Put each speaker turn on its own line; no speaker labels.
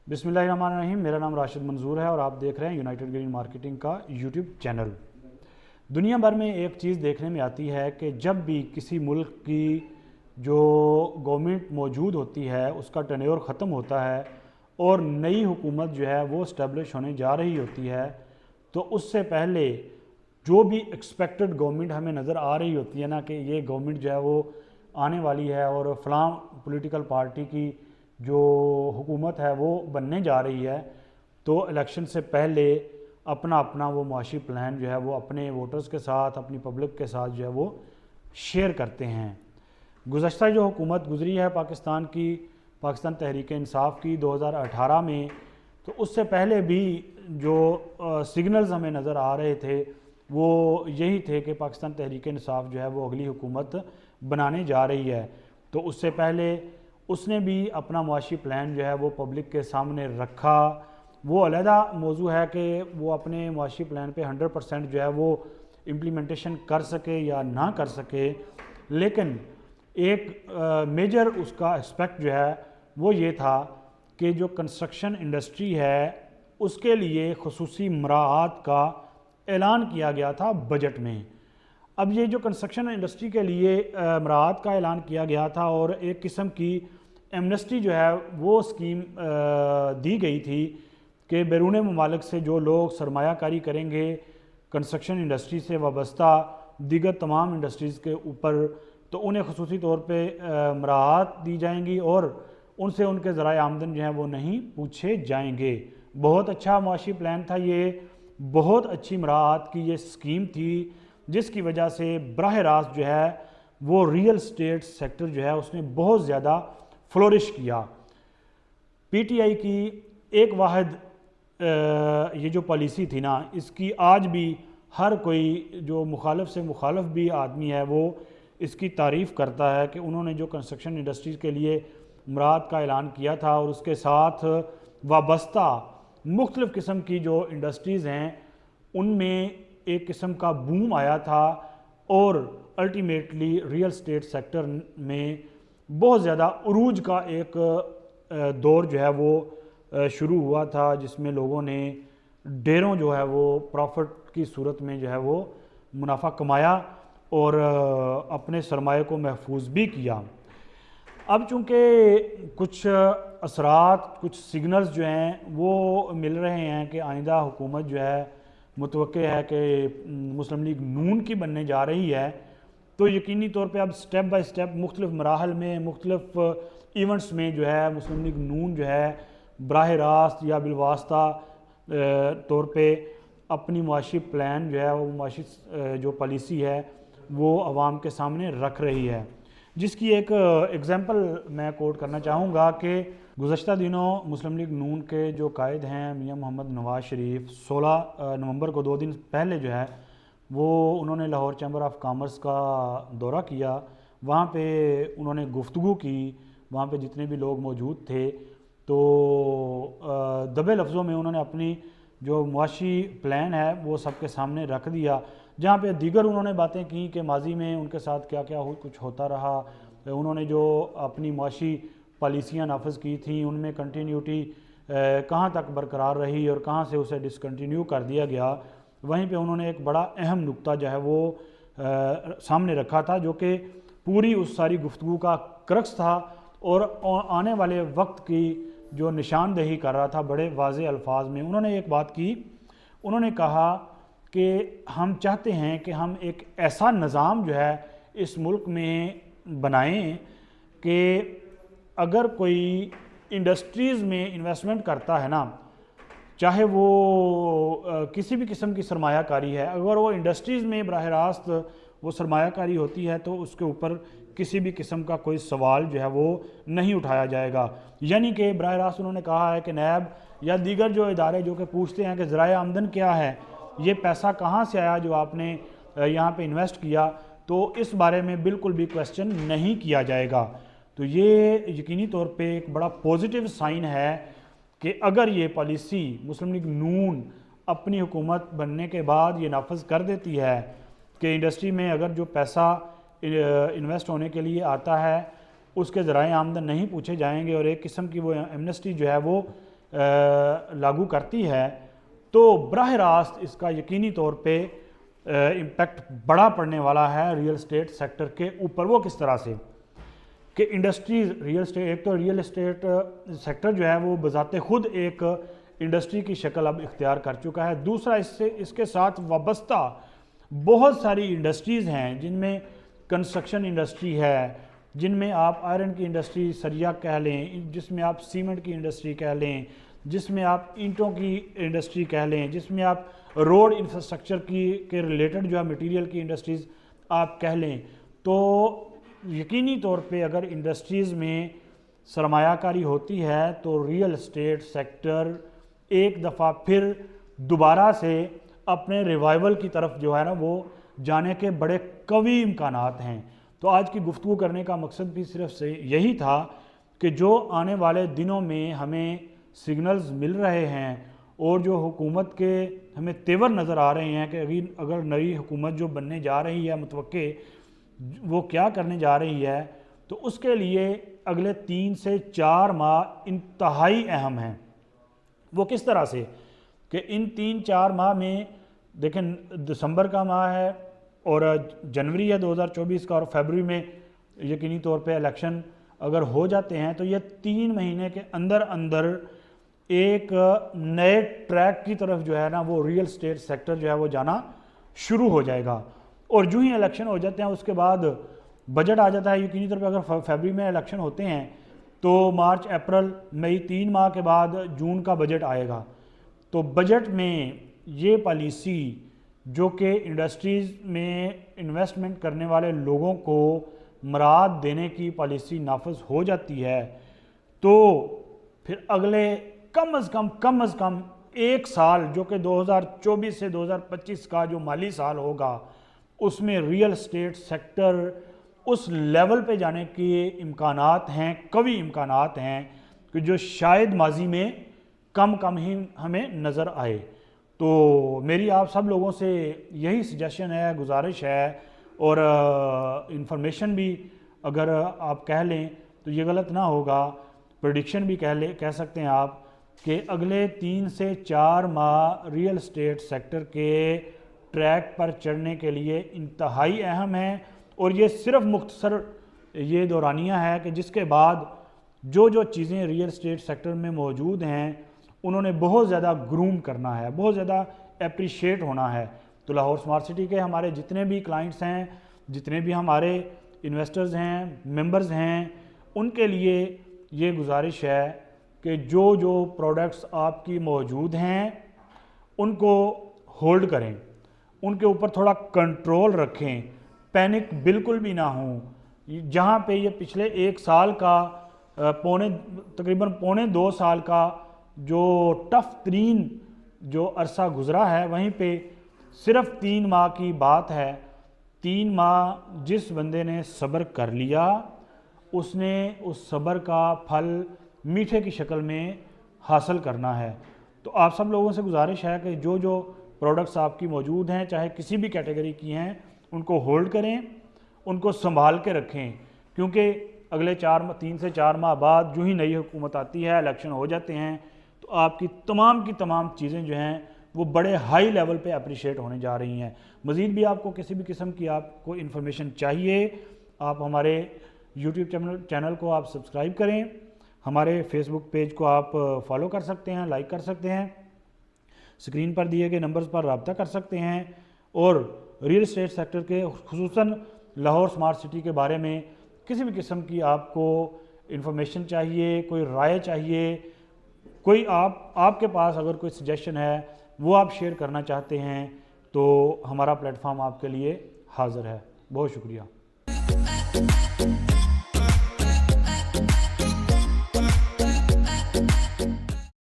बिस्मिल्लाहिर्रहमानिर्रहीम। मेरा नाम राशिद मंजूर है और आप देख रहे हैं यूनाइटेड ग्रीन मार्केटिंग का यूट्यूब चैनल। दुनिया भर में एक चीज़ देखने में आती है कि जब भी किसी मुल्क की जो गवर्नमेंट मौजूद होती है उसका टेन्योर ख़त्म होता है और नई हुकूमत जो है वो इस्टेब्लिश होने जा रही होती है, तो उससे पहले जो भी एक्सपेक्टेड गवर्नमेंट हमें नज़र आ रही होती है ना कि ये गवर्नमेंट जो है वो आने वाली है और फ़लाँ पॉलिटिकल पार्टी की जो हुकूमत है वो बनने जा रही है, तो इलेक्शन से पहले अपना अपना वो मुआशी प्लान जो है वो अपने वोटर्स के साथ, अपनी पब्लिक के साथ जो है वो शेयर करते हैं। गुज़श्ता जो हुकूमत गुज़री है पाकिस्तान की, पाकिस्तान तहरीक इंसाफ की 2018 में, तो उससे पहले भी जो सिग्नल्स हमें नज़र आ रहे थे वो यही थे कि पाकिस्तान तहरीक इंसाफ जो है वो अगली हुकूमत बनाने जा रही है। तो उससे पहले उसने भी अपना मुआशी प्लान जो है वो पब्लिक के सामने रखा। वो अलहदा मौजू है कि वो अपने मुआशी प्लान पे 100% जो है वो इम्प्लीमेंटेशन कर सके या ना कर सके, लेकिन एक मेजर उसका एस्पेक्ट जो है वो ये था कि जो कंस्ट्रक्शन इंडस्ट्री है उसके लिए खुसूसी मराआत का ऐलान किया गया था बजट में। अब ये जो कंस्ट्रक्शन इंडस्ट्री के लिए मराआत का ऐलान किया गया था और एक किस्म की एमनेस्टी जो है वो स्कीम दी गई थी कि बैरून ममालिक से जो लोग सरमायाकारी करेंगे कंस्ट्रक्शन इंडस्ट्री से वाबस्ता दीगर तमाम इंडस्ट्रीज़ के ऊपर, तो उन्हें खुसूसी तौर पे मराआत दी जाएंगी और उनसे उनके ज़राए आमदन जो है वो नहीं पूछे जाएंगे। बहुत अच्छा मुआशी प्लान था ये, बहुत अच्छी मराआत की ये स्कीम थी, जिसकी वजह से बराह रास्त जो है वो रियल स्टेट सेक्टर जो है उसने बहुत ज़्यादा फ्लोरिश किया। पीटीआई की एक वाहिद ये जो पॉलिसी थी ना, इसकी आज भी हर कोई जो मुखालिफ से मुखालिफ भी आदमी है वो इसकी तारीफ़ करता है कि उन्होंने जो कंस्ट्रक्शन इंडस्ट्रीज़ के लिए मराआत का ऐलान किया था और उसके साथ वाबस्ता मुख्तलिफ़ किस्म की जो इंडस्ट्रीज़ हैं उनमें एक किस्म का बूम आया था और अल्टीमेटली रियल स्टेट सेक्टर में बहुत ज़्यादा उरूज का एक दौर जो है वो शुरू हुआ था, जिसमें लोगों ने ढेरों जो है वो प्रॉफिट की सूरत में जो है वो मुनाफा कमाया और अपने सरमाए को महफूज भी किया। अब चूँकि कुछ असरात, कुछ सिग्नल्स जो हैं वो मिल रहे हैं कि आइंदा हुकूमत जो है मुतवक्के है कि मुस्लिम लीग नून की बनने जा रही है, तो यकीनी तौर पे अब स्टेप बाय स्टेप मुख्तलिफ मराहल में, मुख्तलिफ इवेंट्स में जो है मुस्लिम लीग नून जो है बराह रास्त या बिलवास्ता तौर पे अपनी मुआशी प्लान जो है वो मुआशी जो पॉलिसी है वो अवाम के सामने रख रही है। जिसकी एक एग्ज़ाम्पल मैं कोट करना चाहूँगा कि गुज़श्ता दिनों मुस्लिम लीग नून के जो कायद हैं मियां मोहम्मद नवाज शरीफ 16 नवंबर को 2 दिन पहले जो है वो उन्होंने लाहौर चैम्बर ऑफ कॉमर्स का दौरा किया। वहाँ पे उन्होंने गुफ्तगू की, वहाँ पे जितने भी लोग मौजूद थे, तो दबे लफ्ज़ों में उन्होंने अपनी जो मुआशी प्लान है वो सबके सामने रख दिया, जहाँ पे दीगर उन्होंने बातें की कि माजी में उनके साथ क्या क्या कुछ होता रहा, उन्होंने जो अपनी मुआशी पॉलिसियाँ नाफिज की थी उनमें कंटिन्यूटी कहाँ तक बरकरार रही और कहाँ से उसे डिसकंटिन्यू कर दिया गया। वहीं पे उन्होंने एक बड़ा अहम नुक्ता जो है वो सामने रखा था, जो कि पूरी उस सारी गुफ्तगू का क्रक्स था और आने वाले वक्त की जो निशानदेही कर रहा था बड़े वाज़े अल्फाज में। उन्होंने एक बात की, उन्होंने कहा कि हम चाहते हैं कि हम एक ऐसा निज़ाम जो है इस मुल्क में बनाएं कि अगर कोई इंडस्ट्रीज़ में इन्वेस्टमेंट करता है ना, चाहे वो किसी भी किस्म की सरमायाकारी है, अगर वो इंडस्ट्रीज़ में बराह रास्त वो सरमायाकारी होती है तो उसके ऊपर किसी भी किस्म का कोई सवाल जो है वो नहीं उठाया जाएगा। यानी कि बराह रास्त उन्होंने कहा है कि नैब या दीगर जो इदारे जो कि पूछते हैं कि ज़राए आमदन क्या है, ये पैसा कहाँ से आया जो आपने यहाँ पे इन्वेस्ट किया, तो इस बारे में बिल्कुल भी क्वेश्चन नहीं किया जाएगा। तो ये यकीनी तौर पे एक बड़ा पॉजिटिव साइन है कि अगर ये पॉलिसी मुस्लिम लीग नून अपनी हुकूमत बनने के बाद ये नाफज कर देती है कि इंडस्ट्री में अगर जो पैसा इन्वेस्ट होने के लिए आता है उसके ज़राए आमदन नहीं पूछे जाएंगे और एक किस्म की वो एमनेस्टी जो है वो लागू करती है तो बराह रास्त इसका यकीनी तौर पे इम्पेक्ट बड़ा पड़ने वाला है रियल एस्टेट सेक्टर के ऊपर। वो किस तरह से कि इंडस्ट्रीज रियल एस्टेट, एक तो रियल एस्टेट सेक्टर जो है वो बजाते खुद एक इंडस्ट्री की शक्ल अब इख्तियार कर चुका है। दूसरा इसके साथ वाबस्ता बहुत सारी इंडस्ट्रीज़ हैं जिनमें कंस्ट्रक्शन इंडस्ट्री है, जिनमें आप आयरन की इंडस्ट्री सरिया कह लें, जिसमें आप सीमेंट की इंडस्ट्री कह लें, जिसमें आप ईंटों की इंडस्ट्री कह लें, जिसमें आप रोड इंफ्रास्ट्रक्चर के रिलेटेड जो है मटेरियल की इंडस्ट्रीज़ आप कह लें। तो यकीनी तौर पे अगर इंडस्ट्रीज़ में सरमायाकारी होती है तो रियल एस्टेट सेक्टर एक दफ़ा फिर दोबारा से अपने रिवाइवल की तरफ जो है ना वो जाने के बड़े कवी इम्कानात हैं। तो आज की गुफ्तगू करने का मकसद भी सिर्फ से यही था कि जो आने वाले दिनों में हमें सिग्नल्स मिल रहे हैं और जो हुकूमत के हमें तेवर नज़र आ रहे हैं कि अगर नई हुकूमत जो बनने जा रही है मुतवक्के वो क्या करने जा रही है, तो उसके लिए अगले 3 से 4 माह इंतहाई अहम हैं। वो किस तरह से कि इन 3-4 माह में देखें दिसंबर का माह है और जनवरी है 2024 का, और फरवरी में यकीनी तौर पे इलेक्शन अगर हो जाते हैं तो ये 3 महीने के अंदर अंदर एक नए ट्रैक की तरफ जो है ना वो रियल एस्टेट सेक्टर जो है वो जाना शुरू हो जाएगा। और जो ही इलेक्शन हो जाते हैं उसके बाद बजट आ जाता है। यकीनी तौर पे अगर फरवरी में इलेक्शन होते हैं तो मार्च अप्रैल मई 3 माह के बाद जून का बजट आएगा। तो बजट में ये पॉलिसी जो कि इंडस्ट्रीज़ में इन्वेस्टमेंट करने वाले लोगों को मराद देने की पॉलिसी नाफज हो जाती है तो फिर अगले कम अज़ कम 1 साल जो कि 2024 से 2025 का जो माली साल होगा उसमें रियल एस्टेट सेक्टर उस लेवल पे जाने के इम्कानात हैं, कवी इम्कानात हैं कि जो शायद माजी में कम ही हमें नज़र आए। तो मेरी आप सब लोगों से यही सजेशन है, गुजारिश है और इंफॉर्मेशन भी अगर आप कह लें तो ये गलत ना होगा, प्रेडिक्शन भी कह सकते हैं आप कि अगले 3 से 4 माह रियल एस्टेट सेक्टर के ट्रैक पर चढ़ने के लिए इंतहाई अहम है। और ये सिर्फ मुख्तसर ये दौरानिया है कि जिसके बाद जो चीज़ें रियल एस्टेट सेक्टर में मौजूद हैं उन्होंने बहुत ज़्यादा ग्रूम करना है, बहुत ज़्यादा एप्रिशिएट होना है। तो लाहौर स्मार्ट सिटी के हमारे जितने भी क्लाइंट्स हैं, जितने भी हमारे इन्वेस्टर्स हैं, मेंबर्स हैं, उनके लिए ये गुजारिश है कि जो प्रोडक्ट्स आपकी मौजूद हैं उनको होल्ड करें, उनके ऊपर थोड़ा कंट्रोल रखें, पैनिक बिल्कुल भी ना हो। जहाँ पे ये पिछले 1 साल का तकरीबन पौने 2 साल का जो टफ तरीन जो अरसा गुज़रा है वहीं पे सिर्फ 3 माह की बात है। 3 माह जिस बंदे ने सब्र कर लिया उसने उस सब्र का फल मीठे की शक्ल में हासिल करना है। तो आप सब लोगों से गुजारिश है कि जो प्रोडक्ट्स आपकी मौजूद हैं चाहे किसी भी कैटेगरी की हैं उनको होल्ड करें, उनको संभाल के रखें, क्योंकि अगले 3 से 4 माह बाद जो ही नई हुकूमत आती है, इलेक्शन हो जाते हैं तो आपकी तमाम चीज़ें जो हैं वो बड़े हाई लेवल पे अप्रिशिएट होने जा रही हैं। मज़ीद भी आपको किसी भी किस्म की आपको इन्फॉर्मेशन चाहिए आप हमारे यूट्यूब चैनल को आप सब्सक्राइब करें, हमारे फेसबुक पेज को आप फॉलो कर सकते हैं, लाइक कर सकते हैं, स्क्रीन पर दिए गए नंबर्स पर रब्ता कर सकते हैं। और रियल एस्टेट सेक्टर के खुसूसन लाहौर स्मार्ट सिटी के बारे में किसी भी किस्म की आपको इन्फॉर्मेशन चाहिए, कोई राय चाहिए, कोई आपके पास अगर कोई सजेशन है वो आप शेयर करना चाहते हैं तो हमारा प्लेटफॉर्म आपके लिए हाज़िर है। बहुत शुक्रिया।